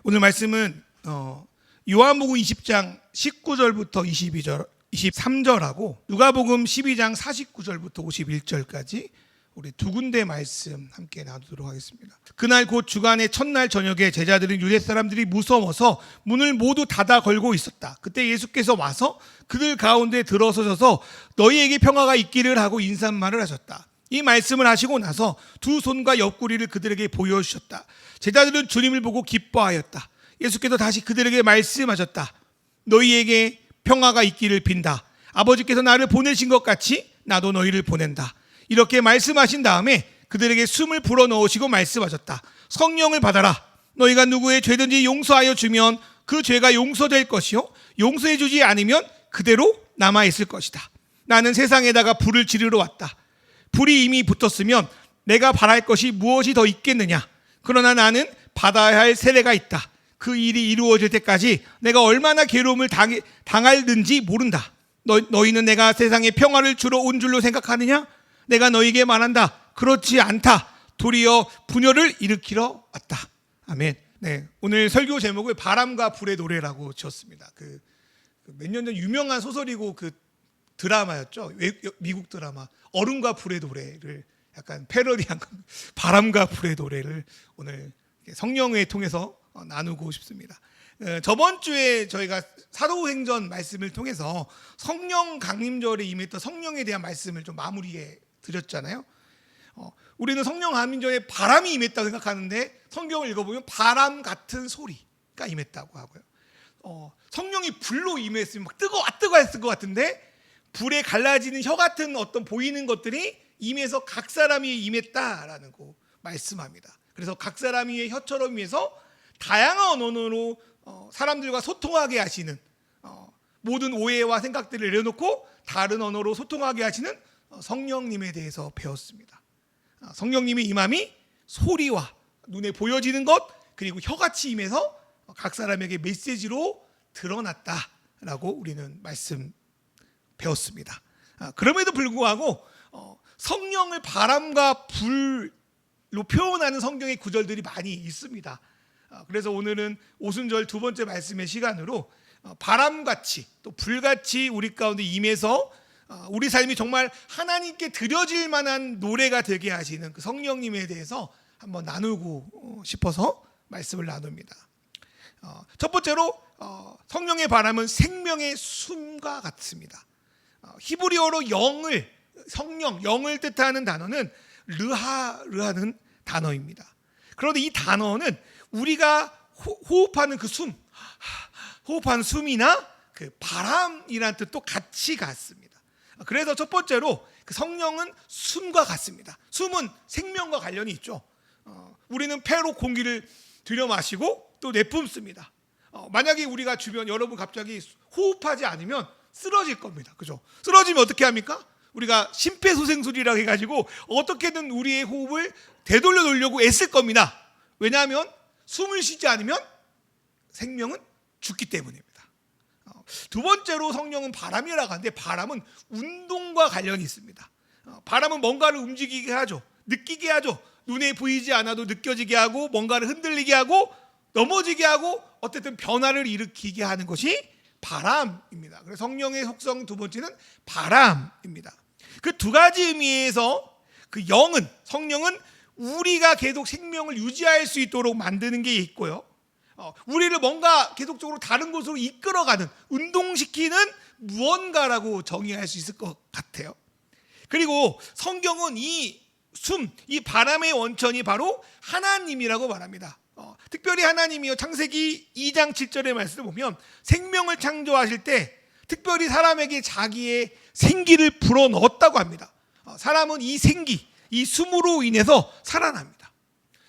오늘 말씀은 요한복음 20장 19절부터 22절, 23절하고 누가복음 12장 49절부터 51절까지 우리 두 군데 말씀 함께 나누도록 하겠습니다. 그날 곧 주간의 첫날 저녁에 제자들은 유대 사람들이 무서워서 문을 모두 닫아 걸고 있었다. 그때 예수께서 와서 그들 가운데 들어서셔서 너희에게 평화가 있기를 하고 인사말을 하셨다. 이 말씀을 하시고 나서 두 손과 옆구리를 그들에게 보여주셨다. 제자들은 주님을 보고 기뻐하였다. 예수께서 다시 그들에게 말씀하셨다. 너희에게 평화가 있기를 빈다. 아버지께서 나를 보내신 것 같이 나도 너희를 보낸다. 이렇게 말씀하신 다음에 그들에게 숨을 불어넣으시고 말씀하셨다. 성령을 받아라. 너희가 누구의 죄든지 용서하여 주면 그 죄가 용서될 것이요 용서해 주지 않으면 그대로 남아있을 것이다. 나는 세상에다가 불을 지르러 왔다. 불이 이미 붙었으면 내가 바랄 것이 무엇이 더 있겠느냐. 그러나 나는 받아야 할 세례가 있다. 그 일이 이루어질 때까지 내가 얼마나 괴로움을 당할는지 모른다. 너희는 내가 세상에 평화를 주러 온 줄로 생각하느냐? 내가 너희에게 말한다. 그렇지 않다. 도리어 분열을 일으키러 왔다. 아멘. 네, 오늘 설교 제목을 바람과 불의 노래라고 지었습니다. 몇 년 전 유명한 소설이고 드라마였죠. 미국 드라마 얼음과 불의 노래를 약간 패러디한 바람과 불의 노래를 오늘 성령회 통해서 나누고 싶습니다. 저번 주에 저희가 사도행전 말씀을 통해서 성령 강림절에 임했던 성령에 대한 말씀을 좀 마무리해 드렸잖아요. 우리는 성령 강림절에 바람이 임했다고 생각하는데 성경을 읽어보면 바람 같은 소리가 임했다고 하고요. 성령이 불로 임했으면 막 뜨거웠을 것 같은데 불에 갈라지는 혀 같은 어떤 보이는 것들이 임해서 각 사람이 임했다라는 거 말씀합니다. 그래서 각 사람이 혀처럼 임해서 다양한 언어로 사람들과 소통하게 하시는 모든 오해와 생각들을 내려놓고 다른 언어로 소통하게 하시는 성령님에 대해서 배웠습니다. 성령님의 임함이 소리와 눈에 보여지는 것 그리고 혀같이 임해서 각 사람에게 메시지로 드러났다라고 우리는 말씀 배웠습니다. 그럼에도 불구하고 성령을 바람과 불로 표현하는 성경의 구절들이 많이 있습니다. 그래서 오늘은 오순절 두 번째 말씀의 시간으로 바람같이 또 불같이 우리 가운데 임해서 우리 삶이 정말 하나님께 드려질 만한 노래가 되게 하시는 그 성령님에 대해서 한번 나누고 싶어서 말씀을 나눕니다. 첫 번째로 성령의 바람은 생명의 숨과 같습니다. 히브리어로 영을 뜻하는 단어는 르하르하는 단어입니다. 그런데 이 단어는 우리가 호흡하는 호흡하는 숨이나 그 바람이라는 뜻도 같이 같습니다. 그래서 첫 번째로 그 성령은 숨과 같습니다. 숨은 생명과 관련이 있죠. 우리는 폐로 공기를 들여 마시고 또 내뿜습니다. 만약에 우리가 주변 여러분 갑자기 호흡하지 않으면 쓰러질 겁니다. 그죠? 쓰러지면 어떻게 합니까? 우리가 심폐소생술이라고 해가지고 어떻게든 우리의 호흡을 되돌려 놓으려고 애쓸 겁니다. 왜냐하면 숨을 쉬지 않으면 생명은 죽기 때문입니다. 두 번째로 성령은 바람이라고 하는데 바람은 운동과 관련이 있습니다. 바람은 뭔가를 움직이게 하죠. 느끼게 하죠. 눈에 보이지 않아도 느껴지게 하고 뭔가를 흔들리게 하고 넘어지게 하고 어쨌든 변화를 일으키게 하는 것이 바람입니다. 그래서 성령의 속성 두 번째는 바람입니다. 그 두 가지 의미에서 성령은 우리가 계속 생명을 유지할 수 있도록 만드는 게 있고요. 우리를 뭔가 계속적으로 다른 곳으로 이끌어가는 운동시키는 무언가라고 정의할 수 있을 것 같아요. 그리고 성경은 이 바람의 원천이 바로 하나님이라고 말합니다. 특별히 하나님이요 창세기 2장 7절의 말씀을 보면 생명을 창조하실 때 특별히 사람에게 자기의 생기를 불어넣었다고 합니다. 사람은 이 생기, 이 숨으로 인해서 살아납니다.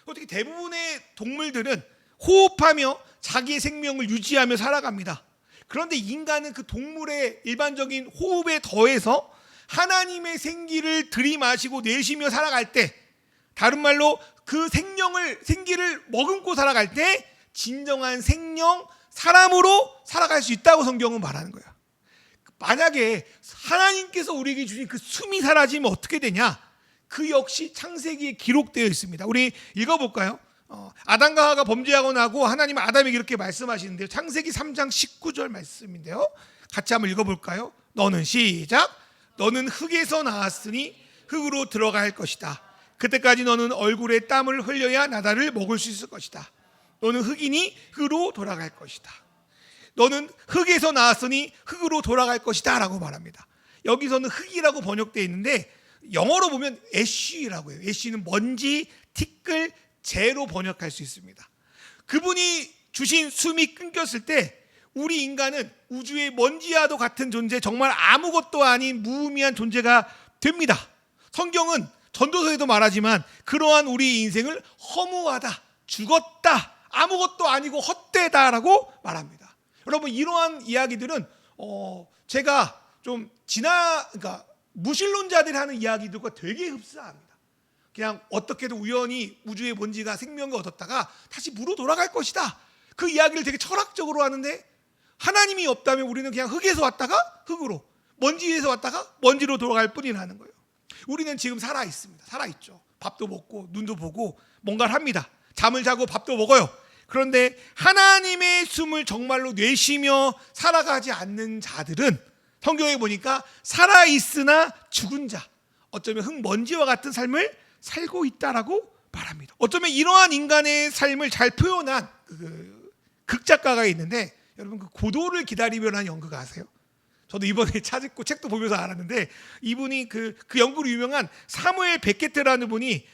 어떻게 대부분의 동물들은 호흡하며 자기의 생명을 유지하며 살아갑니다. 그런데 인간은 그 동물의 일반적인 호흡에 더해서 하나님의 생기를 들이마시고 내쉬며 살아갈 때, 다른 말로 그 생기를 머금고 살아갈 때 진정한 생명, 사람으로 살아갈 수 있다고 성경은 말하는 거예요. 만약에 하나님께서 우리에게 주신 그 숨이 사라지면 어떻게 되냐? 그 역시 창세기에 기록되어 있습니다. 우리 읽어볼까요? 아담과 하와가 범죄하고 나고 하나님은 아담에게 이렇게 말씀하시는데요. 창세기 3장 19절 말씀인데요. 같이 한번 읽어볼까요? 너는 시작. 너는 흙에서 나왔으니 흙으로 들어갈 것이다. 그때까지 너는 얼굴에 땀을 흘려야 나다를 먹을 수 있을 것이다. 너는 흙이니 흙으로 돌아갈 것이다. 너는 흙에서 나왔으니 흙으로 돌아갈 것이다 라고 말합니다. 여기서는 흙이라고 번역되어 있는데 영어로 보면 애쉬라고 해요. 애쉬는 먼지, 티끌, 재로 번역할 수 있습니다. 그분이 주신 숨이 끊겼을 때 우리 인간은 우주의 먼지와도 같은 존재, 정말 아무것도 아닌 무의미한 존재가 됩니다. 성경은 전도서에도 말하지만 그러한 우리 인생을 허무하다, 죽었다, 아무것도 아니고 헛되다라고 말합니다. 여러분, 이러한 이야기들은 제가 좀 그러니까 무신론자들이 하는 이야기들과 되게 흡사합니다. 그냥 어떻게든 우연히 우주의 먼지가 생명을 얻었다가 다시 무로 돌아갈 것이다. 그 이야기를 되게 철학적으로 하는데 하나님이 없다면 우리는 그냥 흙에서 왔다가 흙으로, 먼지에서 왔다가 먼지로 돌아갈 뿐이라는 거예요. 우리는 지금 살아 있습니다. 살아 있죠. 밥도 먹고 눈도 보고 뭔가를 합니다. 잠을 자고 밥도 먹어요. 그런데 하나님의 숨을 정말로 내쉬며 살아가지 않는 자들은 성경에 보니까 살아있으나 죽은 자, 어쩌면 흙먼지와 같은 삶을 살고 있다라고 말합니다. 어쩌면 이러한 인간의 삶을 잘 표현한 극작가가 있는데, 여러분 그 고도를 기다리며라는 연극 아세요? 저도 이번에 찾고 책도 보면서 알았는데, 이분이 그 연구로 유명한 사무엘 베케트라는 분이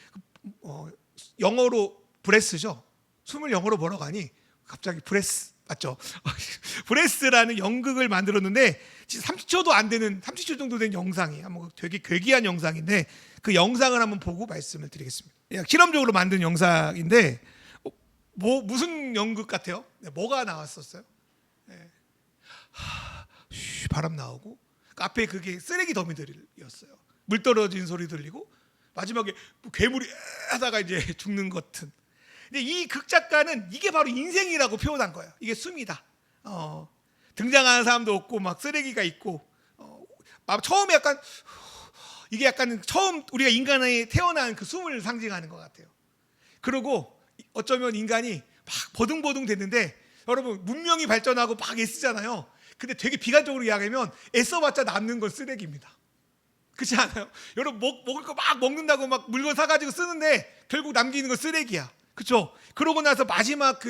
영어로 브레스죠. 숨을 영어로 뭐라고 하니 갑자기 브레스 맞죠? 브레스라는 연극을 만들었는데 30초도 안 되는, 30초 정도 된 영상이 되게 괴기한 영상인데 그 영상을 한번 보고 말씀을 드리겠습니다. 실험적으로 만든 영상인데 무슨 연극 같아요? 뭐가 나왔었어요? 바람 나오고 앞에 그게 쓰레기 더미들이었어요. 물 떨어진 소리 들리고 마지막에 괴물이 하다가 이제 죽는 것 같은. 근데 이 극작가는 이게 바로 인생이라고 표현한 거예요. 이게 숨이다. 등장하는 사람도 없고 막 쓰레기가 있고 처음에 이게 약간 처음 우리가 인간에 태어난 그 숨을 상징하는 것 같아요. 그리고 어쩌면 인간이 막 버둥버둥 됐는데, 여러분 문명이 발전하고 막 애쓰잖아요. 근데 되게 비관적으로 이야기하면 애써봤자 남는 건 쓰레기입니다. 그렇지 않아요? 여러분 먹을 거 막 먹는다고 막 물건 사가지고 쓰는데 결국 남기는 건 쓰레기야. 그렇죠? 그러고 나서 마지막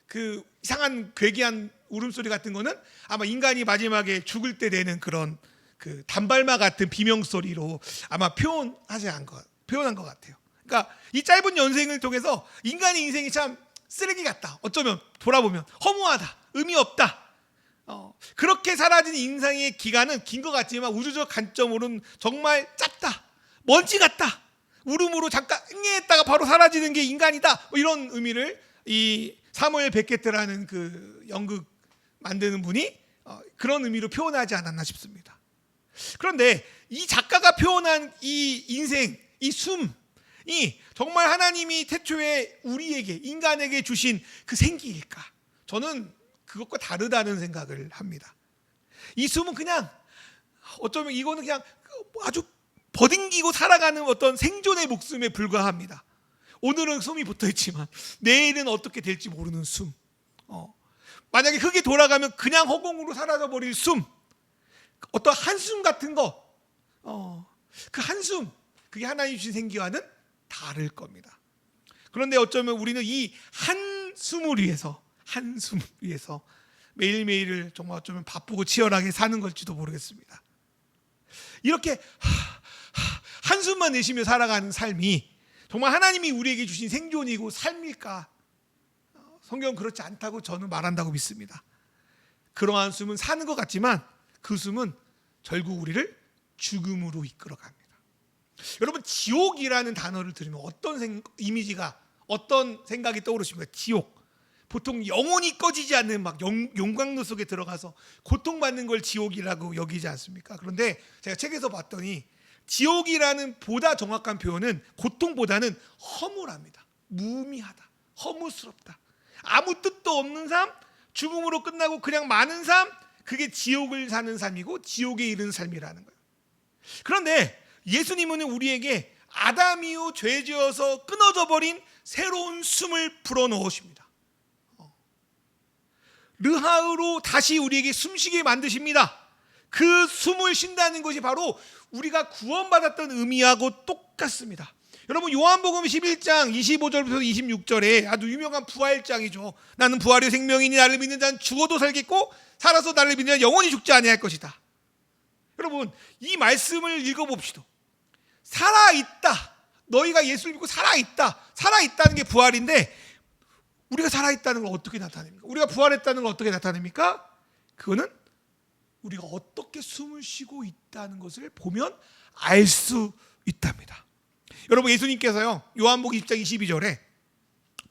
그 이상한 괴기한 울음소리 같은 거는 아마 인간이 마지막에 죽을 때 내는 그런 그 단발마 같은 비명소리로 아마 표현한 것 같아요. 그러니까 이 짧은 연생을 통해서 인간의 인생이 참 쓰레기 같다. 어쩌면 돌아보면 허무하다. 의미 없다. 그렇게 사라진 인생의 기간은 긴 것 같지만 우주적 관점으로는 정말 짧다. 먼지 같다. 울음으로 잠깐 응애했다가 바로 사라지는 게 인간이다. 이런 의미를 이 사무엘 베케트라는 그 연극 만드는 분이 그런 의미로 표현하지 않았나 싶습니다. 그런데 이 작가가 표현한 이 인생, 이 숨이 정말 하나님이 태초에 우리에게, 인간에게 주신 그 생기일까? 저는 그것과 다르다는 생각을 합니다. 이 숨은 그냥 어쩌면 이거는 그냥 아주 버딩기고 살아가는 어떤 생존의 목숨에 불과합니다. 오늘은 숨이 붙어있지만 내일은 어떻게 될지 모르는 숨. 만약에 흙에 돌아가면 그냥 허공으로 사라져버릴 숨. 어떤 한숨 같은 거. 그 한숨, 그게 하나님 주신 생기와는 다를 겁니다. 그런데 어쩌면 우리는 이 한숨을 위해서 매일매일을 정말 어쩌면 바쁘고 치열하게 사는 걸지도 모르겠습니다. 이렇게 한숨만 내쉬며 살아가는 삶이 정말 하나님이 우리에게 주신 생존이고 삶일까? 성경은 그렇지 않다고 저는 말한다고 믿습니다. 그러한 숨은 사는 것 같지만 그 숨은 결국 우리를 죽음으로 이끌어갑니다. 여러분, 지옥이라는 단어를 들으면 어떤 이미지가, 어떤 생각이 떠오르십니까? 지옥. 보통 영혼이 꺼지지 않는 막 용광로 속에 들어가서 고통받는 걸 지옥이라고 여기지 않습니까? 그런데 제가 책에서 봤더니 지옥이라는 보다 정확한 표현은 고통보다는 허무랍니다. 무의미하다, 허무스럽다, 아무 뜻도 없는 삶, 죽음으로 끝나고 그냥 마는 삶, 그게 지옥을 사는 삶이고 지옥에 이르는 삶이라는 거예요. 그런데 예수님은 우리에게 아담 이후 죄지어서 끊어져 버린 새로운 숨을 불어넣으십니다. 르하으로 다시 우리에게 숨쉬게 만드십니다. 그 숨을 쉰다는 것이 바로 우리가 구원받았던 의미하고 똑같습니다. 여러분, 요한복음 11장 25절부터 26절에 아주 유명한 부활장이죠. 나는 부활의 생명이니 나를 믿는 자는 죽어도 살겠고 살아서 나를 믿는 자는 영원히 죽지 아니할 것이다. 여러분, 이 말씀을 읽어봅시다. 살아있다. 너희가 예수를 믿고 살아있다. 살아있다는 게 부활인데 우리가 살아있다는 걸 어떻게 나타냅니까? 우리가 부활했다는 걸 어떻게 나타냅니까? 그거는 우리가 어떻게 숨을 쉬고 있다는 것을 보면 알 수 있답니다. 여러분, 예수님께서요, 요한복음 20장 22절에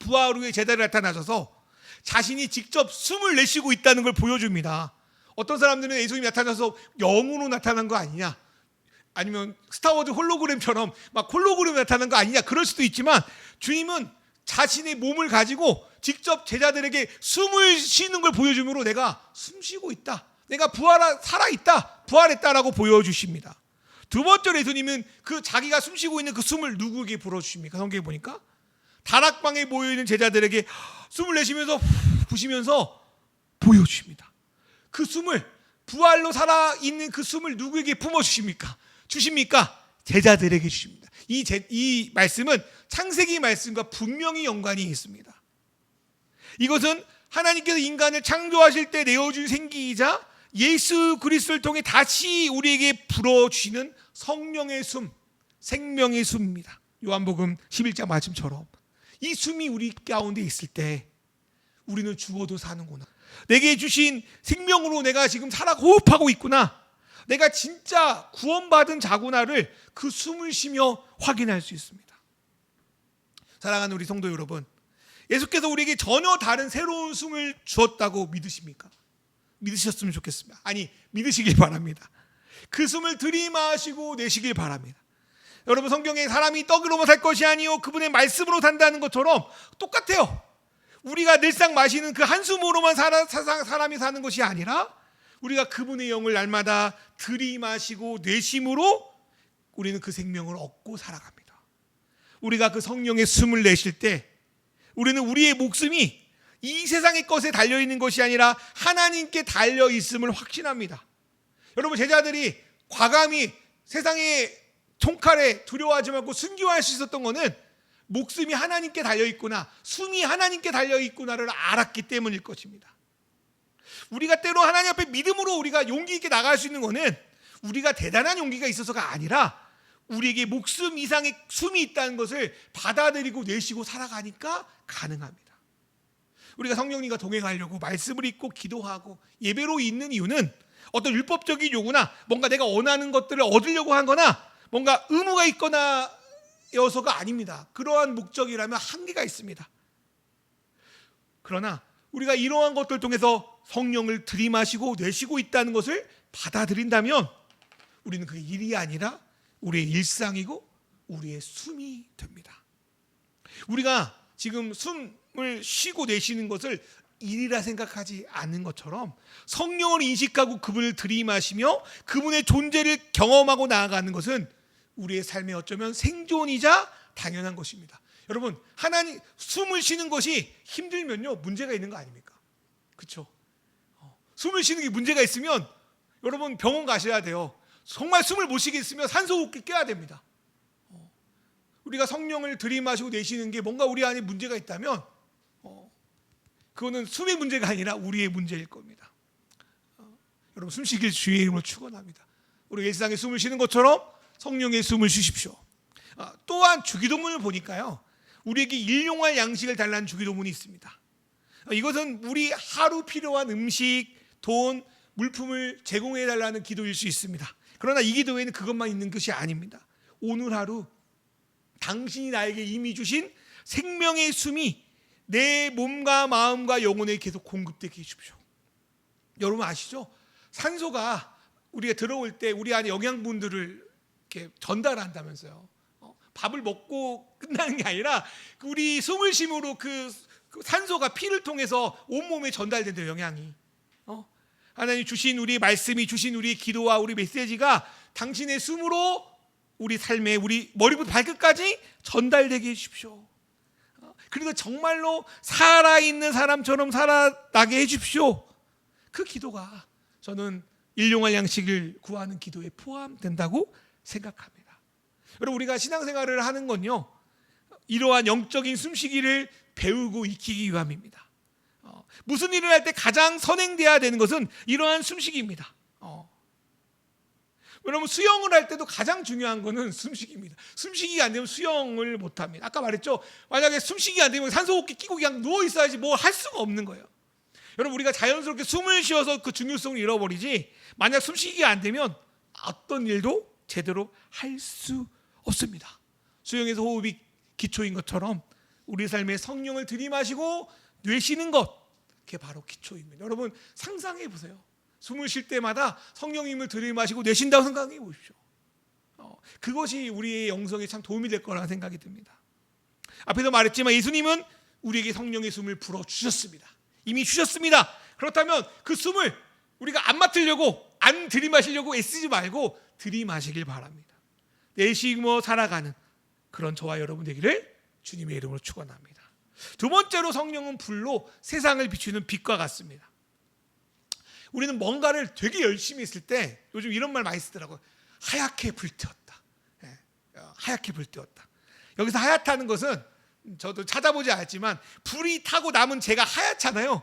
부활 후에 제자리에 나타나셔서 자신이 직접 숨을 내쉬고 있다는 걸 보여줍니다. 어떤 사람들은 예수님이 나타나서 영으로 나타난 거 아니냐, 아니면 스타워즈 홀로그램처럼 막 홀로그램이 나타난 거 아니냐, 그럴 수도 있지만 주님은 자신의 몸을 가지고 직접 제자들에게 숨을 쉬는 걸 보여주므로 내가 숨 쉬고 있다, 내가 살아있다, 부활했다라고 보여주십니다. 두 번째로 예수님은 그 자기가 숨 쉬고 있는 그 숨을 누구에게 불어주십니까? 성경에 보니까 다락방에 모여있는 제자들에게 숨을 내쉬면서 부시면서 보여주십니다. 그 숨을, 부활로 살아있는 그 숨을 누구에게 품어주십니까? 주십니까? 제자들에게 주십니다. 이 말씀은 창세기 말씀과 분명히 연관이 있습니다. 이것은 하나님께서 인간을 창조하실 때 내어준 생기이자 예수 그리스도를 통해 다시 우리에게 불어주시는 성령의 숨, 생명의 숨입니다. 요한복음 11장 말씀처럼 이 숨이 우리 가운데 있을 때 우리는 죽어도 사는구나, 내게 주신 생명으로 내가 지금 살아 호흡하고 있구나, 내가 진짜 구원받은 자구나를 그 숨을 쉬며 확인할 수 있습니다. 사랑하는 우리 성도 여러분, 예수께서 우리에게 전혀 다른 새로운 숨을 주었다고 믿으십니까? 믿으셨으면 좋겠습니다. 아니, 믿으시길 바랍니다. 그 숨을 들이마시고 내쉬길 바랍니다. 여러분, 성경에 사람이 떡으로만 살 것이 아니요 그분의 말씀으로 산다는 것처럼 똑같아요. 우리가 늘상 마시는 그 한숨으로만 사람이 사는 것이 아니라 우리가 그분의 영을 날마다 들이마시고 내쉼으로 우리는 그 생명을 얻고 살아갑니다. 우리가 그 성령의 숨을 내쉴 때 우리는 우리의 목숨이 이 세상의 것에 달려있는 것이 아니라 하나님께 달려있음을 확신합니다. 여러분, 제자들이 과감히 세상의 총칼에 두려워하지 말고 순교할 수 있었던 것은 목숨이 하나님께 달려있구나, 숨이 하나님께 달려있구나를 알았기 때문일 것입니다. 우리가 때로 하나님 앞에 믿음으로 우리가 용기 있게 나갈 수 있는 것은 우리가 대단한 용기가 있어서가 아니라 우리에게 목숨 이상의 숨이 있다는 것을 받아들이고 내쉬고 살아가니까 가능합니다. 우리가 성령님과 동행하려고 말씀을 읽고 기도하고 예배로 있는 이유는 어떤 율법적인 요구나 뭔가 내가 원하는 것들을 얻으려고 하거나 뭔가 의무가 있거나 여서가 아닙니다. 그러한 목적이라면 한계가 있습니다. 그러나 우리가 이러한 것들 통해서 성령을 들이마시고 내쉬고 있다는 것을 받아들인다면 우리는 그게 일이 아니라 우리의 일상이고 우리의 숨이 됩니다. 우리가 지금 숨을 쉬고 내쉬는 것을 일이라 생각하지 않는 것처럼 성령을 인식하고 그분을 들이마시며 그분의 존재를 경험하고 나아가는 것은 우리의 삶에 어쩌면 생존이자 당연한 것입니다. 여러분, 하나님 숨을 쉬는 것이 힘들면요 문제가 있는 거 아닙니까? 그렇죠? 숨을 쉬는 게 문제가 있으면 여러분 병원 가셔야 돼요. 정말 숨을 못 쉬겠으면 산소호흡기 껴야 됩니다. 우리가 성령을 들이마시고 내쉬는 게 뭔가 우리 안에 문제가 있다면 그거는 숨의 문제가 아니라 우리의 문제일 겁니다. 여러분, 숨쉬길 주의 이름으로 축원합니다. 우리 일상에 숨을 쉬는 것처럼 성령의 숨을 쉬십시오. 또한 주기도문을 보니까요 우리에게 일용할 양식을 달라는 주기도문이 있습니다. 이것은 우리 하루 필요한 음식, 돈, 물품을 제공해 달라는 기도일 수 있습니다. 그러나 이 기도에는 그것만 있는 것이 아닙니다. 오늘 하루 당신이 나에게 이미 주신 생명의 숨이 내 몸과 마음과 영혼에 계속 공급되게 해주십시오. 여러분 아시죠? 산소가 우리가 들어올 때 우리 안에 영양분들을 이렇게 전달한다면서요. 밥을 먹고 끝나는 게 아니라 우리 숨을 쉼으로 그 산소가 피를 통해서 온몸에 전달된대요, 영양이. 하나님 주신 우리 말씀이 주신 우리 기도와 우리 메시지가 당신의 숨으로 우리 삶에 우리 머리부터 발끝까지 전달되게 해주십시오. 그리고 정말로 살아있는 사람처럼 살아나게 해주십시오. 그 기도가 저는 일용할 양식을 구하는 기도에 포함된다고 생각합니다. 여러분, 우리가 신앙생활을 하는 건요, 이러한 영적인 숨쉬기를 배우고 익히기 위함입니다. 무슨 일을 할 때 가장 선행돼야 되는 것은 이러한 숨쉬기입니다. 여러분, 수영을 할 때도 가장 중요한 것은 숨쉬기입니다. 숨쉬기가 안 되면 수영을 못합니다. 아까 말했죠, 만약에 숨쉬기가 안 되면 산소호흡기 끼고 그냥 누워 있어야지 뭐 할 수가 없는 거예요. 여러분, 우리가 자연스럽게 숨을 쉬어서 그 중요성을 잃어버리지, 만약 숨쉬기가 안 되면 어떤 일도 제대로 할 수 없습니다. 수영에서 호흡이 기초인 것처럼 우리 삶에 성령을 들이마시고 내쉬는 것, 그게 바로 기초입니다. 여러분, 상상해 보세요. 숨을 쉴 때마다 성령님을 들이마시고 내쉰다고 생각해 보십시오. 그것이 우리의 영성에 참 도움이 될 거라는 생각이 듭니다. 앞에서 말했지만 예수님은 우리에게 성령의 숨을 불어주셨습니다. 이미 주셨습니다. 그렇다면 그 숨을 우리가 안 맡으려고, 안 들이마시려고 애쓰지 말고 들이마시길 바랍니다. 내쉬며 살아가는 그런 저와 여러분 되기를 주님의 이름으로 축원합니다. 두 번째로, 성령은 불로 세상을 비추는 빛과 같습니다. 우리는 뭔가를 되게 열심히 했을 때, 요즘 이런 말 많이 쓰더라고요. 하얗게 불태웠다. 하얗게 불태웠다. 여기서 하얗다는 것은 저도 찾아보지 않았지만 불이 타고 남은 재가 하얗잖아요.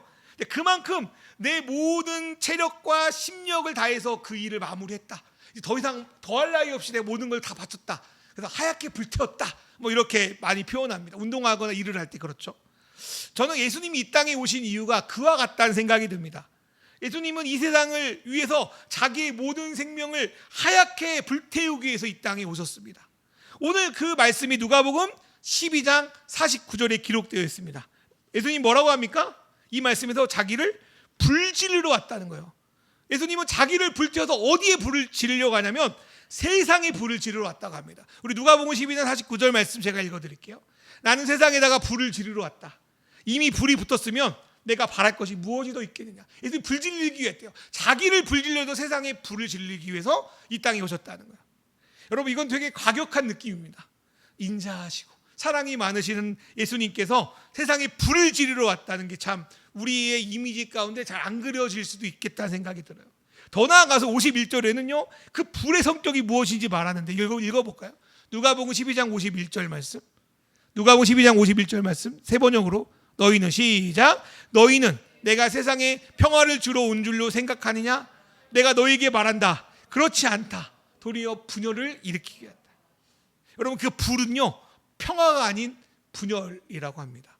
그만큼 내 모든 체력과 심력을 다해서 그 일을 마무리했다. 더 이상 더할 나위 없이 내 모든 걸 다 바쳤다. 그래서 하얗게 불태웠다. 뭐 이렇게 많이 표현합니다. 운동하거나 일을 할 때 그렇죠. 저는 예수님이 이 땅에 오신 이유가 그와 같다는 생각이 듭니다. 예수님은 이 세상을 위해서 자기의 모든 생명을 하얗게 불태우기 위해서 이 땅에 오셨습니다. 오늘 그 말씀이 누가복음 12장 49절에 기록되어 있습니다. 예수님 뭐라고 합니까? 이 말씀에서 자기를 불 지르러 왔다는 거예요. 예수님은 자기를 불태워서 어디에 불을 지르려고 하냐면 세상에 불을 지르러 왔다고 합니다. 우리 누가복음 12장 49절 말씀 제가 읽어드릴게요. 나는 세상에다가 불을 지르러 왔다. 이미 불이 붙었으면 내가 바랄 것이 무엇이 더 있겠느냐. 예수님 불 지르기 위했대요. 자기를 불 지르려도 세상에 불을 지르기 위해서 이 땅에 오셨다는 거예요. 여러분, 이건 되게 과격한 느낌입니다. 인자하시고 사랑이 많으시는 예수님께서 세상에 불을 지르러 왔다는 게 참 우리의 이미지 가운데 잘 안 그려질 수도 있겠다는 생각이 들어요. 더 나아가서 51절에는요, 그 불의 성격이 무엇인지 말하는데 읽어볼까요? 누가복음 12장 51절 말씀. 누가복음 12장 51절 말씀 세 번역으로 너희는 시작. 너희는 내가 세상에 평화를 주러 온 줄로 생각하느냐? 내가 너희에게 말한다. 그렇지 않다. 도리어 분열을 일으키게 한다. 여러분, 그 불은요, 평화가 아닌 분열이라고 합니다.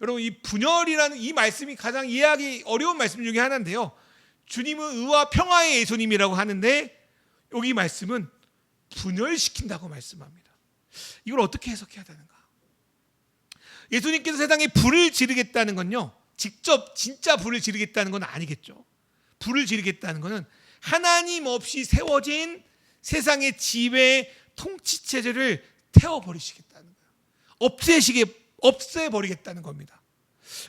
여러분, 이 분열이라는 이 말씀이 가장 이해하기 어려운 말씀 중에 하나인데요, 주님은 의와 평화의 예수님이라고 하는데 여기 말씀은 분열시킨다고 말씀합니다. 이걸 어떻게 해석해야 되는가? 예수님께서 세상에 불을 지르겠다는 건요, 직접 진짜 불을 지르겠다는 건 아니겠죠. 불을 지르겠다는 것은 하나님 없이 세워진 세상의 지배 통치 체제를 태워버리시겠다는 거예요. 없애버리겠다는 겁니다.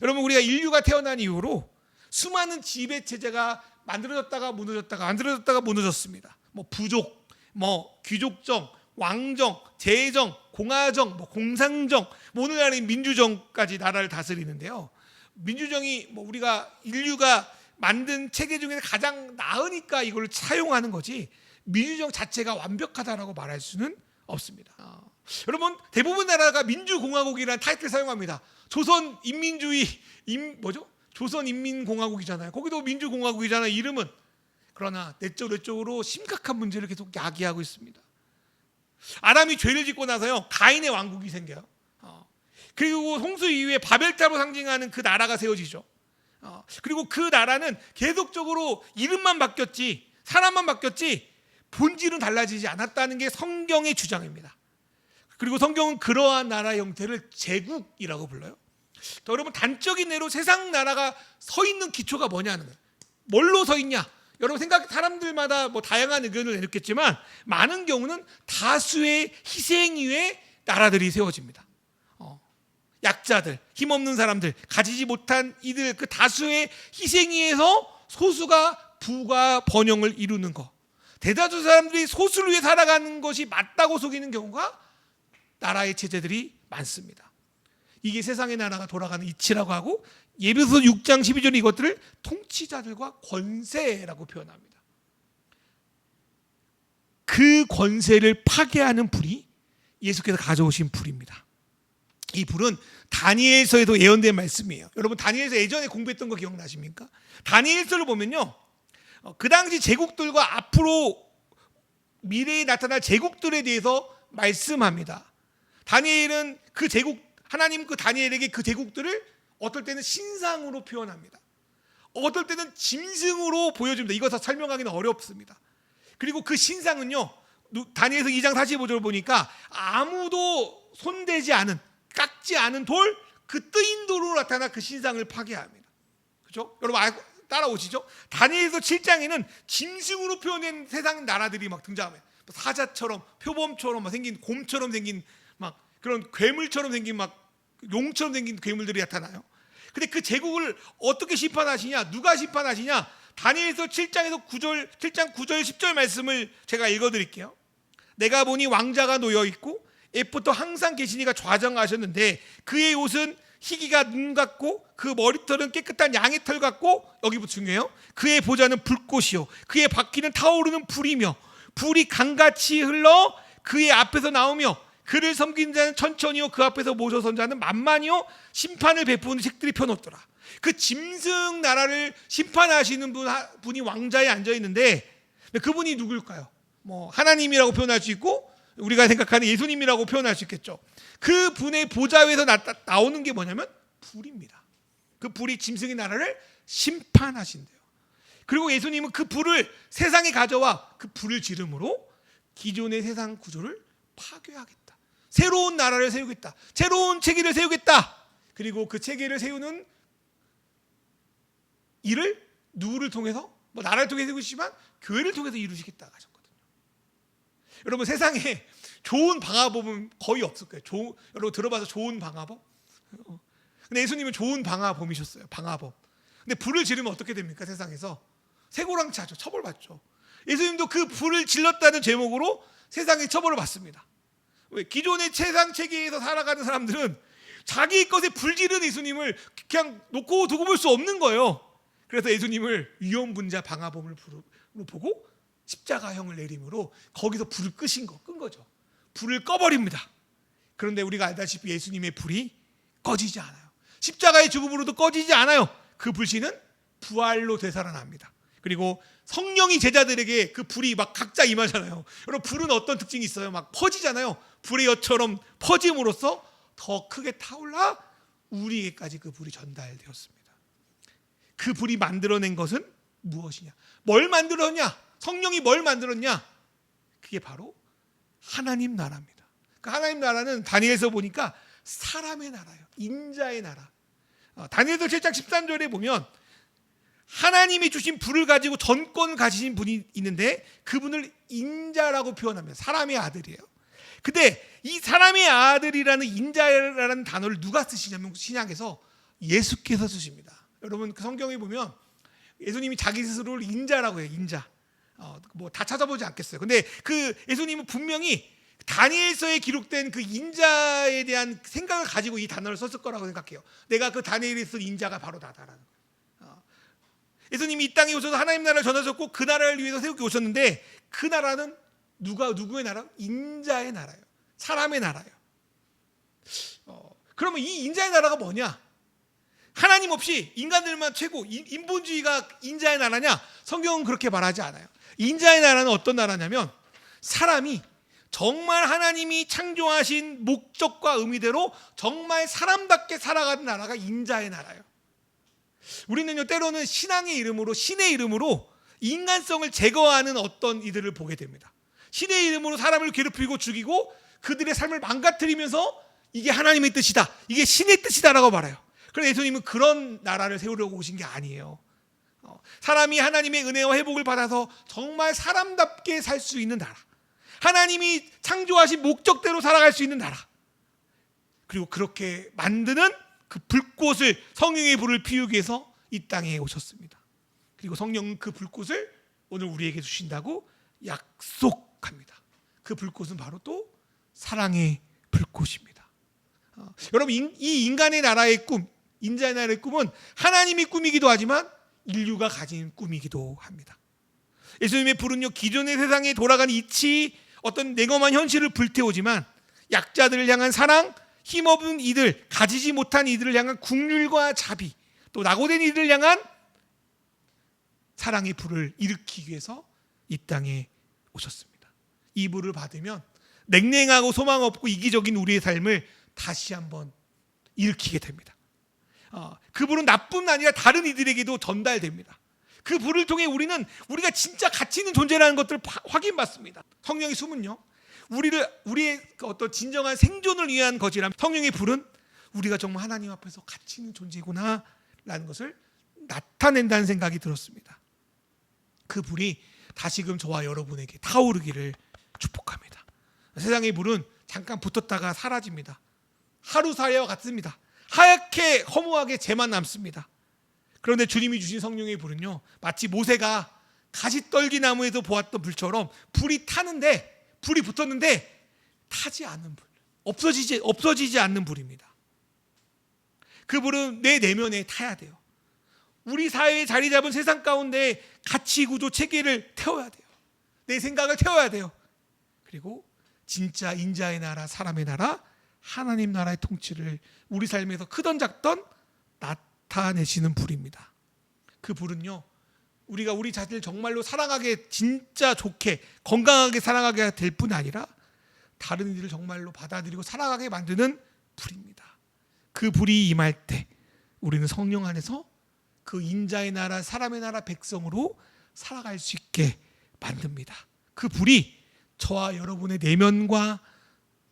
여러분, 우리가 인류가 태어난 이후로 수많은 지배 체제가 만들어졌다가 무너졌습니다. 뭐 부족, 뭐 귀족정, 왕정, 제정, 공화정, 뭐 공상정, 뭐 오늘날의 민주정까지 나라를 다스리는데요. 민주정이 뭐 우리가 인류가 만든 체계 중에 가장 나으니까 이걸 사용하는 거지, 민주정 자체가 완벽하다라고 말할 수는 없습니다. 여러분, 대부분 나라가 민주공화국이라는 타이틀을 사용합니다. 조선인민공화국이잖아요. 거기도 민주공화국이잖아요, 이름은. 그러나 내적으로 심각한 문제를 계속 야기하고 있습니다. 아담이 죄를 짓고 나서요, 가인의 왕국이 생겨요. 그리고 홍수 이후에 바벨탑으로 상징하는 그 나라가 세워지죠. 그리고 그 나라는 계속적으로 이름만 바뀌었지, 사람만 바뀌었지 본질은 달라지지 않았다는 게 성경의 주장입니다. 그리고 성경은 그러한 나라 형태를 제국이라고 불러요. 여러분, 단적인 예로 세상 나라가 서 있는 기초가 뭐냐는 거예요. 뭘로 서 있냐? 여러분, 사람들마다 뭐 다양한 의견을 내놓겠지만 많은 경우는 다수의 희생 위에 나라들이 세워집니다. 약자들, 힘없는 사람들, 가지지 못한 이들, 그 다수의 희생 위에서 소수가 부가 번영을 이루는 것. 대다수 사람들이 소수를 위해 살아가는 것이 맞다고 속이는 경우가 나라의 체제들이 많습니다. 이게 세상의 나라가 돌아가는 이치라고 하고, 예배소 6장 12절에 이것들을 통치자들과 권세라고 표현합니다. 그 권세를 파괴하는 불이 예수께서 가져오신 불입니다. 이 불은 다니엘서에도 예언된 말씀이에요. 여러분, 다니엘서 예전에 공부했던 거 기억나십니까? 다니엘서를 보면요, 그 당시 제국들과 앞으로 미래에 나타날 제국들에 대해서 말씀합니다. 다니엘은 그 제국, 하나님 그 다니엘에게 그 제국들을 어떨 때는 신상으로 표현합니다. 어떨 때는 짐승으로 보여줍니다. 이것을 설명하기는 어렵습니다. 그리고 그 신상은요, 다니엘서 2장 45절 보니까 아무도 손대지 않은, 깎지 않은 돌, 그 뜨인 돌로 나타나 그 신상을 파괴합니다. 그렇죠? 여러분 따라오시죠? 다니엘서 7장에는 짐승으로 표현된 세상 나라들이 막 등장합니다. 사자처럼, 표범처럼 막 생긴, 곰처럼 생긴, 막 그런 괴물처럼 생긴, 막 용처럼 생긴 괴물들이 나타나요. 근데 그 제국을 어떻게 심판하시냐? 누가 심판하시냐? 다니엘서 7장 9절 10절 말씀을 제가 읽어드릴게요. 내가 보니 왕자가 놓여있고 옛부터 항상 계시니가 좌정하셨는데 그의 옷은 희기가 눈 같고 그 머리털은 깨끗한 양의 털 같고, 여기부터 중요해요. 그의 보좌는 불꽃이요 그의 바퀴는 타오르는 불이며 불이 강같이 흘러 그의 앞에서 나오며 그를 섬기는 자는 천천히요 그 앞에서 모셔선 자는 만만히요 심판을 베푸는 책들이 펴놓더라. 그 짐승 나라를 심판하시는 분이 왕자에 앉아 있는데, 그분이 누굴까요? 뭐 하나님이라고 표현할 수 있고 우리가 생각하는 예수님이라고 표현할 수 있겠죠. 그 분의 보좌 위에서 나오는 게 뭐냐면 불입니다. 그 불이 짐승의 나라를 심판하신대요. 그리고 예수님은 그 불을 세상에 가져와 그 불을 지름으로 기존의 세상 구조를 파괴하겠다. 새로운 나라를 세우겠다. 새로운 체계를 세우겠다. 그리고 그 체계를 세우는 일을 누구를 통해서? 뭐 나라를 통해서 세우시지만 교회를 통해서 이루시겠다 하셨거든요. 여러분, 세상에 좋은 방화범은 거의 없을 거예요. 여러분 들어봐서 좋은 방화범? 근데 예수님은 좋은 방화범이셨어요. 방화범. 근데 불을 지르면 어떻게 됩니까? 세상에서 쇠고랑차죠. 처벌받죠. 예수님도 그 불을 질렀다는 제목으로 세상에 처벌을 받습니다. 왜? 기존의 세상 체계에서 살아가는 사람들은 자기 것에 불 지른 예수님을 그냥 놓고 두고 볼 수 없는 거예요. 그래서 예수님을 위험분자 방화범을 보고 십자가형을 내림으로 거기서 불을 끈 거죠. 불을 꺼버립니다. 그런데 우리가 알다시피 예수님의 불이 꺼지지 않아요. 십자가의 죽음으로도 꺼지지 않아요. 그 불씨는 부활로 되살아납니다. 그리고 성령이 제자들에게 그 불이 막 각자 임하잖아요. 여러분, 불은 어떤 특징이 있어요? 막 퍼지잖아요. 불의 여처럼 퍼짐으로써 더 크게 타올라 우리에게까지 그 불이 전달되었습니다. 그 불이 만들어낸 것은 무엇이냐? 뭘 만들었냐? 성령이 뭘 만들었냐? 그게 바로 하나님 나라입니다. 그 하나님 나라는 다니엘서 보니까 사람의 나라예요. 인자의 나라. 다니엘서 7장 13절에 보면 하나님이 주신 불을 가지고 전권을 가지신 분이 있는데 그분을 인자라고 표현합니다. 사람의 아들이에요. 근데 이 사람의 아들이라는 인자라는 단어를 누가 쓰시냐면 신약에서 예수께서 쓰십니다. 여러분, 그 성경에 보면 예수님이 자기 스스로를 인자라고 해요. 인자. 뭐 다 찾아보지 않겠어요. 근데 그 예수님은 분명히 다니엘서에 기록된 그 인자에 대한 생각을 가지고 이 단어를 썼을 거라고 생각해요. 내가 그 다니엘이 쓴 인자가 바로 나다라는 거예요. 예수님이 이 땅에 오셔서 하나님 나라를 전하셨고 그 나라를 위해서 세우기 오셨는데 그 나라는 누구의 나라? 인자의 나라예요. 사람의 나라예요. 그러면 이 인자의 나라가 뭐냐? 하나님 없이 인간들만 최고, 인본주의가 인자의 나라냐? 성경은 그렇게 말하지 않아요. 인자의 나라는 어떤 나라냐면 사람이 정말 하나님이 창조하신 목적과 의미대로 정말 사람답게 살아가는 나라가 인자의 나라예요. 우리는요, 때로는 신앙의 이름으로, 신의 이름으로 인간성을 제거하는 어떤 이들을 보게 됩니다. 신의 이름으로 사람을 괴롭히고 죽이고 그들의 삶을 망가뜨리면서 이게 하나님의 뜻이다, 이게 신의 뜻이다라고 말해요. 그래서 예수님은 그런 나라를 세우려고 오신 게 아니에요. 사람이 하나님의 은혜와 회복을 받아서 정말 사람답게 살 수 있는 나라, 하나님이 창조하신 목적대로 살아갈 수 있는 나라, 그리고 그렇게 만드는 그 불꽃을, 성령의 불을 피우기 위해서 이 땅에 오셨습니다. 그리고 성령은 그 불꽃을 오늘 우리에게 주신다고 약속합니다. 그 불꽃은 바로 또 사랑의 불꽃입니다. 여러분, 이 인간의 나라의 꿈, 인자의 나라의 꿈은 하나님이 꿈이기도 하지만 인류가 가진 꿈이기도 합니다. 예수님의 불은요, 기존의 세상에 돌아가는 이치, 어떤 냉엄한 현실을 불태우지만 약자들을 향한 사랑, 힘없는 이들, 가지지 못한 이들을 향한 긍휼과 자비, 또 낙오된 이들을 향한 사랑의 불을 일으키기 위해서 이 땅에 오셨습니다. 이 불을 받으면 냉랭하고 소망 없고 이기적인 우리의 삶을 다시 한번 일으키게 됩니다. 그 불은 나뿐 아니라 다른 이들에게도 전달됩니다. 그 불을 통해 우리가 진짜 가치 있는 존재라는 것들을 확인받습니다. 성령의 숨은요, 우리의 어떤 진정한 생존을 위한 것이라면 성령의 불은 우리가 정말 하나님 앞에서 가치 있는 존재구나 라는 것을 나타낸다는 생각이 들었습니다. 그 불이 다시금 저와 여러분에게 타오르기를 축복합니다. 세상의 불은 잠깐 붙었다가 사라집니다. 하루 사이와 같습니다. 하얗게 허무하게 재만 남습니다. 그런데 주님이 주신 성령의 불은요, 마치 모세가 가시떨기나무에서 보았던 불처럼 불이 붙었는데 타지 않는 불, 없어지지 않는 불입니다. 그 불은 내 내면에 타야 돼요. 우리 사회에 자리 잡은 세상 가운데 가치 구조 체계를 태워야 돼요. 내 생각을 태워야 돼요. 그리고 진짜 인자의 나라, 사람의 나라, 하나님 나라의 통치를 우리 삶에서 크던 작던 나타내시는 불입니다. 그 불은요, 우리가 우리 자신을 정말로 사랑하게, 진짜 좋게 건강하게 사랑하게 될 뿐 아니라 다른 이들을 정말로 받아들이고 사랑하게 만드는 불입니다. 그 불이 임할 때 우리는 성령 안에서 그 인자의 나라, 사람의 나라 백성으로 살아갈 수 있게 만듭니다. 그 불이 저와 여러분의 내면과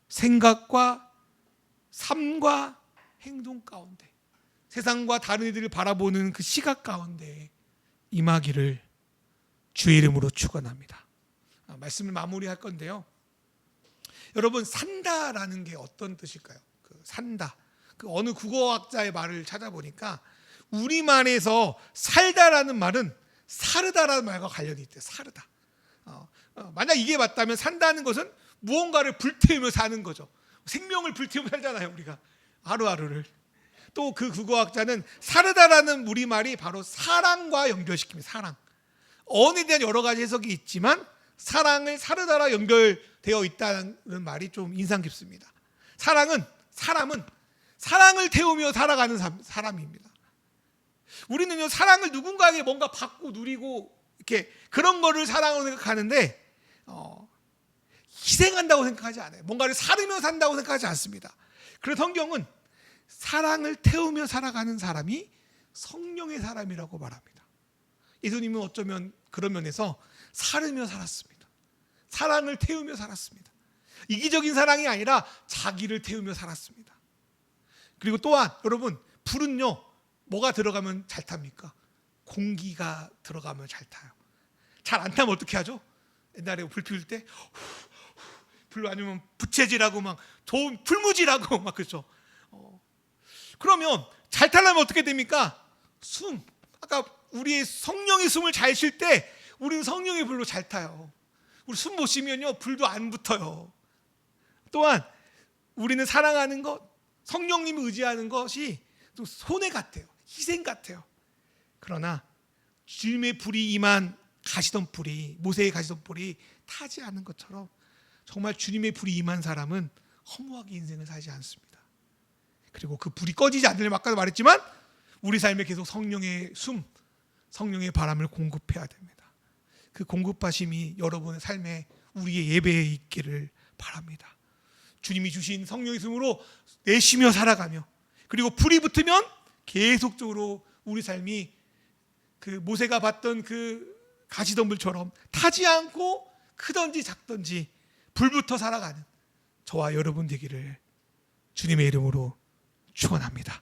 생각과 삶과 행동 가운데, 세상과 다른 이들을 바라보는 그 시각 가운데 임하기를 주의 이름으로 축원합니다. 말씀을 마무리할 건데요, 여러분, 산다라는 게 어떤 뜻일까요? 산다, 어느 국어학자의 말을 찾아보니까 우리말에서 살다라는 말은 사르다라는 말과 관련이 있대요. 사르다. 만약 이게 맞다면 산다는 것은 무언가를 불태우며 사는 거죠. 생명을 불태우며 살잖아요, 우리가 하루하루를. 또 그 국어학자는 사르다라는 우리말이 바로 사랑과 연결시킵니다. 사랑. 언에 대한 여러 가지 해석이 있지만 사랑을 사르다라 연결되어 있다는 말이 좀 인상 깊습니다. 사람은 사랑을 태우며 살아가는 사람입니다. 우리는요, 사랑을 누군가에게 뭔가 받고 누리고 이렇게 그런 거를 사랑으로 생각하는데 희생한다고 생각하지 않아요. 뭔가를 사르며 산다고 생각하지 않습니다. 그래서 성경은 사랑을 태우며 살아가는 사람이 성령의 사람이라고 말합니다. 예수님은 어쩌면 그런 면에서 사르며 살았습니다. 사랑을 태우며 살았습니다. 이기적인 사랑이 아니라 자기를 태우며 살았습니다. 그리고 또한 여러분, 불은요, 뭐가 들어가면 잘 탑니까? 공기가 들어가면 잘 타요. 잘 안 타면 어떻게 하죠? 옛날에 불 피울 때 불 아니면 부채질하고 막 좋은 풀무질하고 막 그렇죠. 그러면 잘 타려면 어떻게 됩니까? 숨. 아까 우리의 성령의 숨을 잘 쉴 때 우리는 성령의 불로 잘 타요. 우리 숨 못 쉬면요, 불도 안 붙어요. 또한 우리는 사랑하는 것, 성령님을 의지하는 것이 좀 손해 같아요. 희생 같아요. 그러나 주님의 불이 임한 가시던 불이, 모세의 가시던 불이 타지 않은 것처럼 정말 주님의 불이 임한 사람은 허무하게 인생을 살지 않습니다. 그리고 그 불이 꺼지지 않으려면 아까도 말했지만 우리 삶에 계속 성령의 숨, 성령의 바람을 공급해야 됩니다. 그 공급하심이 여러분의 삶에, 우리의 예배에 있기를 바랍니다. 주님이 주신 성령의 숨으로 내쉬며 살아가며, 그리고 불이 붙으면 계속적으로 우리 삶이 그 모세가 봤던 그 가시던 불처럼 타지 않고 크든지 작든지 불부터 살아가는 저와 여러분 되기를 주님의 이름으로 축원합니다.